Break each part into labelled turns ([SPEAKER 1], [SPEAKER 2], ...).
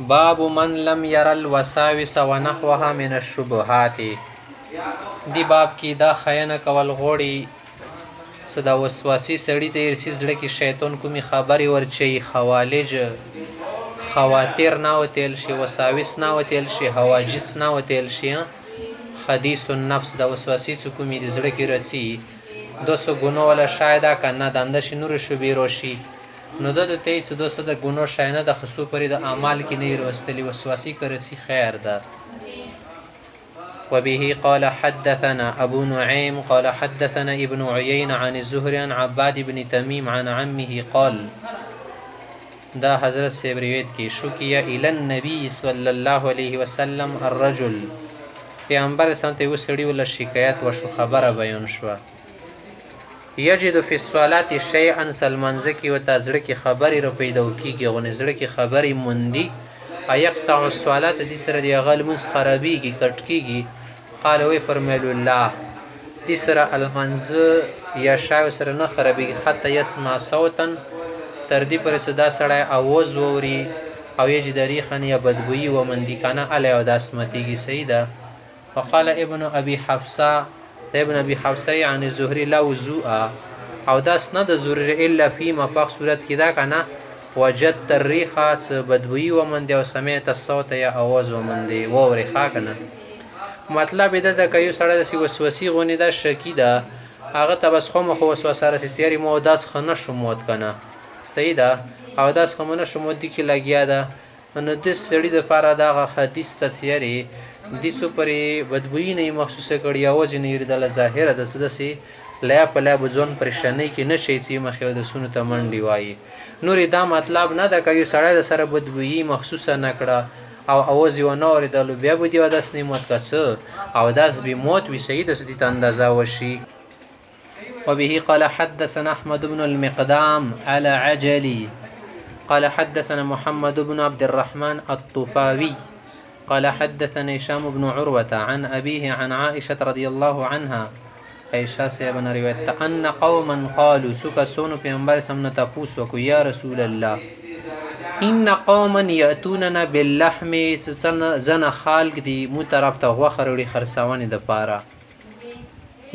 [SPEAKER 1] باب من لم ير الوساوس ونحوها من الشبهات. دی باب کې دا خیانه کول غوړي څه د وسواسي سړي د ارسي زړه کې شیطان کومي خبرې ورچي خوالج خواتر نه وتل شي وساوس نه وتل شي هواجس نه وتل شي حدیث النفس د وسواسي څه کومي د زړه کې رچي دوسو ګنو ولا شاید کنه د اندش نور شوبې روشي نو د ته څه دوسه د ګنو شاینه د خصو پرې د اعمال کې نه وروستلی وسواسي کرسي خیر ده. وبه قال حدثنا أبو نعيم قال حدثنا ابن عيين عن الزهري عن عباد بن تميم عن عمه قال دا حضرت سے روایت کی شکیہ الى النبي صلی الله علیه وسلم الرجل پیغمبر سنت یو سړي ول شکایت وشو خبره بیان شو یجد فی الصلاه شیئا سلمانځ کی او تزړه کی خبرې رو پیدا کیږي او نظر کی خبرې مندي ايقطع الصلاه دې سره دی غل مس خرابيږي کټ کیږي قال وی فرمایل الله دې سره المنز یا شاو سره نه خرابيږي حتی يسمع صوتا تر دې پر صدا سړی आवाज ووري او یجد ریحا یا بدبوئی و مندي کنه علی او داسمتیږي سیده. وقال ابن ابي حفصه ابن ابي حفصه عن الزهري لا وضوء او داس نه د ضروري الا فيما په صورت کې دا کنه وجدت الريحه بدبوئی و مندي او سمعت الصوت یا आवाज و مندي و ریحه کنه مطلب دا د کيو سره د وسوسي غونې دا شکی ده هغه تبس خو مخ وسوسه را سيري مو داس خنه شموت کنه سیده او داس خمونه شموت دي کې لګیا ده نو د سړي د پاره دا حدیث تسيري د سپری بدبوئی نه مخصوصه کړی आवाज نه یری د ظاهره د سدسي لا په لا بزون پریشانی کې نشي چې مخه د سونو ته منډي وایي نور دا مطلب نه ده کوي سړی د سره بدبوئی مخصوصه نکړه او आवाज یو نور د بیا بده و داس نه موت کڅ او داس به موت وی سید د دې اندازا وشي. وبه قال حدثنا احمد بن المقدام على عجلي قال حدثنا محمد بن عبد الرحمن الطفاوي قال حدثنا هشام بن عروة عن أبيه عن عائشة رضي الله عنها عائشة سيبن روایت أن قوما قالوا سوكا سونو پیغمبر سمنا تپوس وکو یا رسول الله إن قوما يأتوننا باللحم زن خالق دي مترب تا غوخر وړي خرڅاونې د پاره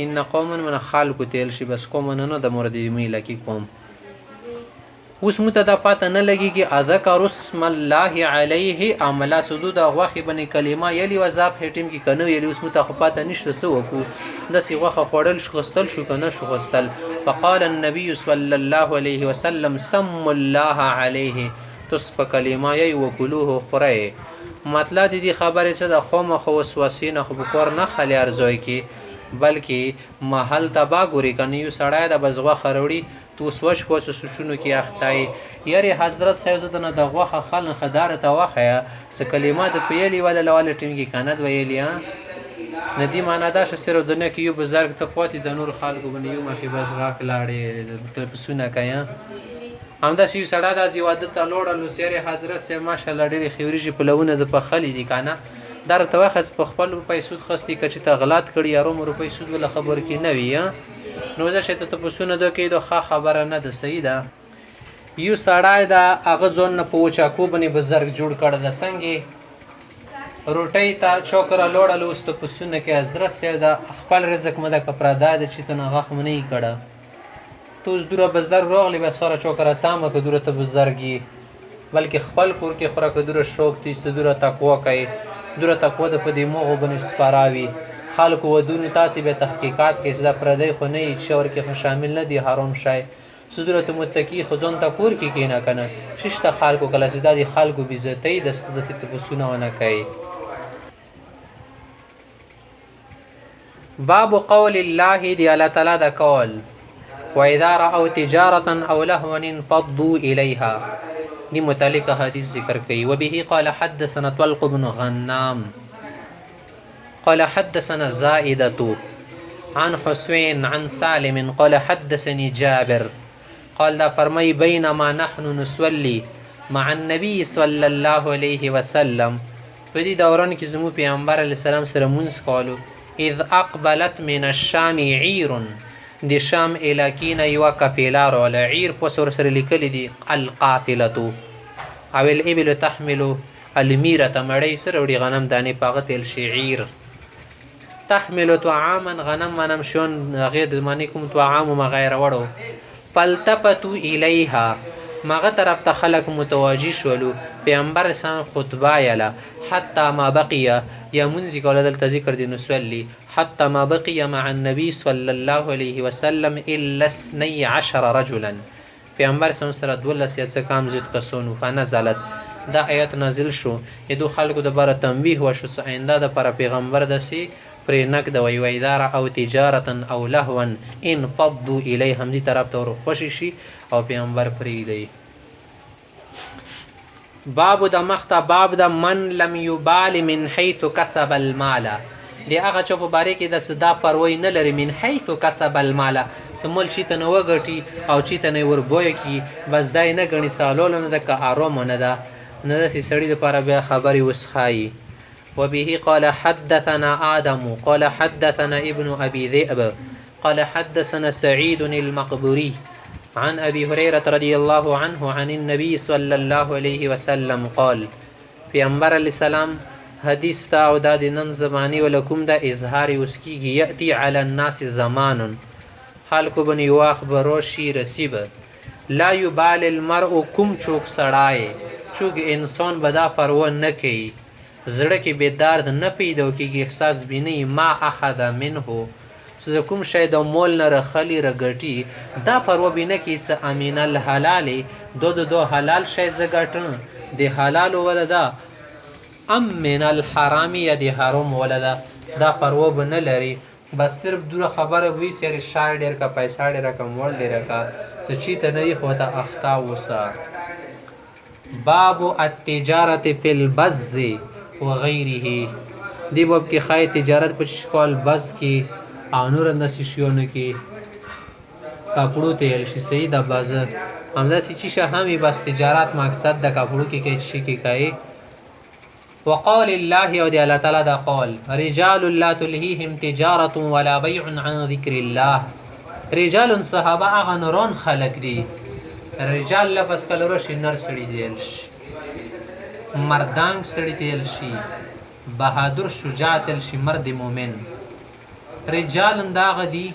[SPEAKER 1] إن قوما من خالق تیل شي بس قوم نه د مورد میله کی قوم اوس متدا پاته نه لګيږي اذکر اسم الله علیه عملا سدود غوخه بنی کلمه یلی وظاف هټیم کی کنه یلی اوس متخ پاته نشته سو وکو د سی غوخه خړل شغستل شو کنه شغستل فقال النبي صلى الله عليه وسلم سم الله عليه تسب کلمه ی وکلوه خره مطلب دي خبره څه د خومه خو وسوسین خو بکور نه خلی ارزوي کی بلکې محل تبا ګوري کنه یو سړی د بزغه خروړي تو سوچ کو سوچونو کې اخته یاري حضرت صاحب زدن د غوخه خلن خدار ته واخه س کلمات پیلی ولا لواله ټیم کې کاند ویلی ندی معنا دا شسره دنیا کې یو بزرګ ته پاتې د نور خلکو باندې یو مخې بزغه کلاړې تر پسونه کیا همدا شی سړی د زیادت لوړلو سره حضرت صاحب ماشاءالله ډېری خوريږي په لونه د په خلی دي کنه در توخص په خپل روپۍ سود خستی کچ ته غلط کړي یارو روپۍ سود ول خبر کې نه وی نو زه شته ته پسونه د کې د خبره نه د سیده یو سړی دا اغه ځون نه پوچا کو بني بزرګ جوړ کړ د څنګه روټۍ ته چوکره لوړل واست پسونه کې حضرت سره د خپل رزق مده کپرا داد چې ته نه غخ منی کړه تو زدوره بزرګ روغلی به سره چوکره سامه کو دوره ته بزرګي بلکې خپل کور کې خوراک دوره شوق تی دوره تقوا کوي دوره تقوا د پدې موغه بن سپاراوي خلکو ودونو تاسو به تحقیقات کې زده پردې خو نه شور کې شامل نه دي حرام شای صدرت متکی خزون تا کور کې کینا کنه ششته خلکو کله زده دي خلکو بیزتۍ د ست بسونه ونه کوي. باب قول الله دی الله تعالی دا قول واذا راوا تجاره او لهوا انفضوا اليها دي متعلق حديث ذكر كي. وبه قال حدثنا طلق بن غنام قال حدثنا زائدة عن حسين عن سالم قال حدثني جابر قال لا فرمي بينما نحن نصلي مع النبي صلى الله عليه وسلم فدي دوران کی زمو پیغمبر علیہ السلام سره منځ کولو اذ اقبلت من الشام عير د شام الکین یو کفیلار ولا عیر پسور سره لیکل دي القافله او الابل تحمل المیره مړی سره وړي غنم دانې پاغه تیل شعیر تحمل طعاما غنم شون غیر د معنی کوم طعام ما غیر وړو فالتفتوا الیها ماغه طرف ته خلق متوجی شولو پیغمبر سان خطبه یلا حتی ما بقیه یا منځ کوله دلته ذکر دی نصلی حتی ما بقیه مع النبي صلی الله علیه وسلم الا 12 رجلا پیغمبر سره 12 یا څه کام زید کسونو فنزلت دا آیت نازل شو یدو خلکو د بار تنبیه وشو څه آینده د پر پیغمبر دسی پرې نقد وی ویدار او تجارتا او لهوا ان فضوا الیه هم دې طرف ته خوشی شي او پیغمبر پرې دی باب د مخته باب د من لم یبال من حيث کسب المال دی هغه چې په باره کې د صدا پروي نه لري من حيث کسب المال سمول شي ته نو وګټي او چې ته نه وربوي کی بس دای نه غني سالول نه د کاروم نه ده نه د سړي لپاره بیا خبري وسخایي وبه قال حدثنا آدم قال حدثنا ابن أبي ذئب قال حدثنا سعيد المقبوري عن أبي هريرة رضي الله عنه عن النبي صلى الله عليه وسلم قال پیغمبر علیہ السلام حدیث تا او دا د نن زمانی ولکم دا اظهار اسکیږي یأتی علی الناس زمان خلق بنی واخبرو شی رسیب لا یبال المرء کوم چوک سړای چوک انسان بدا پروا نه کوي زړه کې بیدار نه پیدا کېږي احساس بینی ما اخذ منه څه د کوم شی د مول نه رخلی رګټي دا پروا بینه کې څه امین الحلال دو حلال شی زګټن د حلال ولدا ام من الحرام یا د حرام ولدا دا پروا بنه لري بس صرف دوره خبره وی سری شاړ ډیر کا پیسې ډیر کم ول ډیر کا څه چی ته نه خو ته اخطا وسا باب التجارت فی البز وغیره دی باب کې خای تجارت په شکل بز کې او نور انداسي شیونه کې کپړو تیل شي سید باز همدا چې شه همي بس تجارت مقصد د کپړو کې شي کې کوي وقال الله او دی الله تعالی دا قول رجال لا تلهيهم تجاره ولا بيع عن ذكر الله رجال صحابه هغه نورون خلق دي رجال لفظ کله ورشي نر سړي دیل شي مردانگ سړی تیل شي بهادر شجاع تیل شي مرد مومن رجال انداغ دی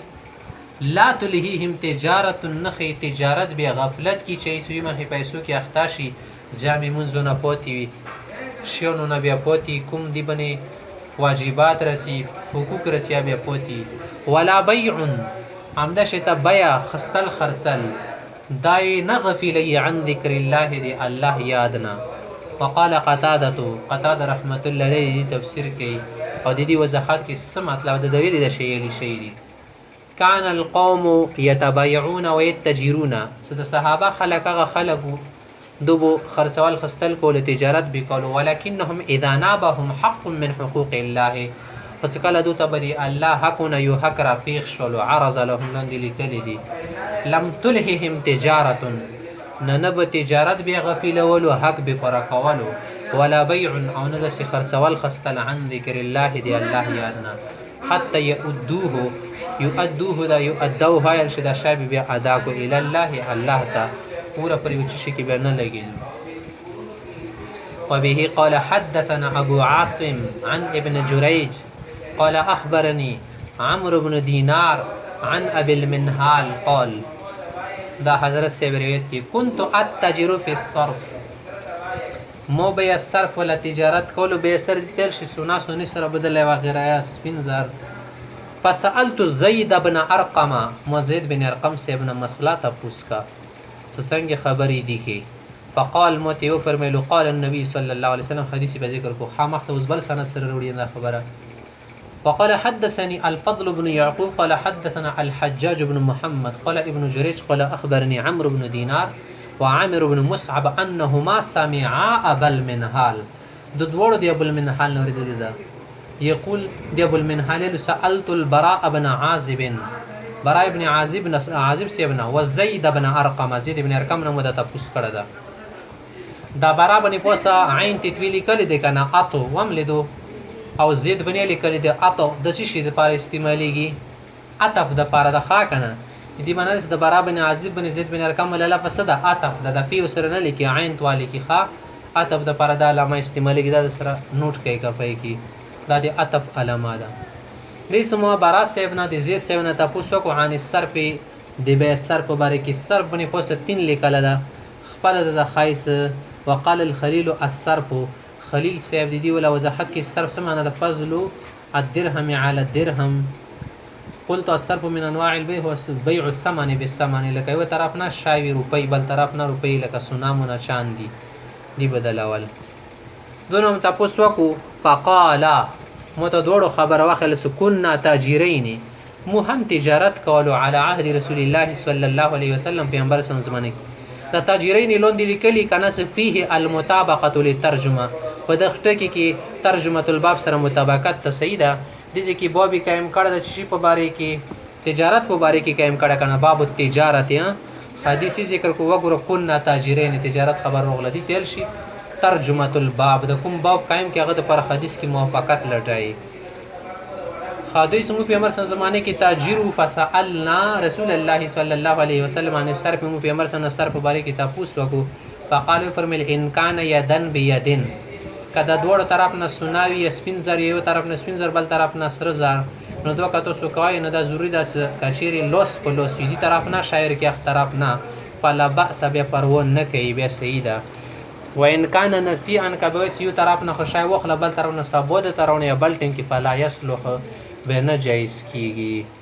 [SPEAKER 1] لا تلهیهم تجارت نخی تجارت بی غفلت کی چی سوی مخی پیسو کی اختاشی جامع منزو نپوتی وی شیونو نبیا پوتی کم دی بنی واجبات رسی حقوق رسی بیا پوتی ولا بیعن عمده شتا بیا خستل خرسل دای نغفلی عن ذکر الله دی الله یادنا وقال قتاده رحمت الله علیه تفسیر کوي او د دې وضاحت کې څه مطلب د دوی د شیلی شیری کان القوم یتبایعون ويتجرون څه د صحابه خلقو دوبو خرڅول خستل کول تجارت وکول ولکنهم اذا نابهم حق من حقوق الله پس کله دو ته بدی الله حقونه یو حق را پیښ شول عرض لهم لاندې لیکل دي لم تلههم تجارت ننب تجارت بیا غفلولو حق به پر کولو ولا بيع او نه د خرڅول خستل عن ذکر الله دی الله یادنا حتى يؤدوه دا يؤدوها يرشد شابي بیا ادا کو الى الله الله تا پورا پر یو شي کې به نه لګیږي وبه قال حدثنا ابو عاصم عن ابن جريج قال اخبرني عمرو بن دينار عن ابي المنهال قال دا حضرت سے روایت کی كنت اتجر في الصرف مو به صرف ولا تجارت کولو به سر تل شي سونا سونی سره بدل و غیره سپین زر فسالت زید بن ارقم مزید بن ارقم سے ابن مسلا تپوس کا سنگ خبری دی کی فقال موتیو فرمایلو قال النبي صلى الله عليه وسلم حدیث به ذکر کو خامخ وزبل سند سره وروړي خبره وقال حدثني الفضل بن يعقوب قال حدثنا الحجاج بن محمد قال ابن جريج قال أخبرني عمرو بن دينار وعامر بن مصعب أنهما سمعا أبا المنهال دور دي أبو المنهال نورد ده يقول دي أبو المنهال سألت البراء بن عازب براء بن عازب سيبنا وزيد بن أرقم زيد بن أرقم نمو ده تپوس کرده دا براء بن پوسا عين تتویلی کلی ده کنا اتو وملدو او زید بنی لیکل دی اتو د چی شي د پاره استعمالیږي عطف د پاره د خا کنه دی باندې د برابر بن عازب بن زید بن ارقم لاله فسد عطف د پی وسره نه لیکي عین توالی کی خا عطف د پاره دا علامه استعمالېږي دا د سره نوټ کوي کپی کې دا د عطف علامه ده. دې سمو برا صاحب نه د زیر صاحب نه تاسو کو عن الصرف د به صرف باره کې صرف باندې پوسه 3 لیکل ده خپل د خایس. وقال الخليل الصرف خلیل صاحب د دې ولا وضاحت کې صرف څه معنی ده فضل الدرهم على الدرهم. قلت الصرف من انواع البيع هو بيع الثمن بالثمن لکه یو طرف نه شاوي روپۍ بل طرف نه روپۍ لکه سونامونه چاندي دی بدل اول دونم تاسو کو فقال مت دوړو خبر واخل سكننا تاجرين مو هم تجارت کولو على عهد رسول الله صلى الله عليه وسلم پیغمبر صلی الله علیه وسلم د تاجرین لوند لیکلی کنه فيه المطابقه للترجمه په دغه کې ترجمه الباب سره مطابقت تسیده د ځکه بابي قائم کړه د چی په باره کې تجارت په باره کې قائم کړه کنه باب التجارت حدیثی ذکر کو وګورو كنا تاجرین تجارت خبر رغله دي تل شي ترجمه الباب د کوم باب قائم کې هغه پر حدیث کې موافقت لټای. حدیث مو پیغمبر صلی الله علیه وسلم کې تاجر فسالنا رسول الله صلی الله علیه وسلم عن الصرف مو پیغمبر صلی الله علیه وسلم باره کې تاسو وکړو فقالو فرمل ان کان یدن بیدن کدا دوړ طرف نه سناوي سپین زر یو طرف نه سپین زر بل طرف نه سر زر نو دوه کتو سو کوي نه دا ضروری ده چې کچيري لوس په لوس دي طرف نه شاعر کې اخ طرف نه فلا باس به پرو نه کوي به سیده وان کان نسیئا کبه یو طرف نه خشای وخله بل طرف نه سبود ترونه بل ټیم کې فلا یصلح به نه جایز کیږي.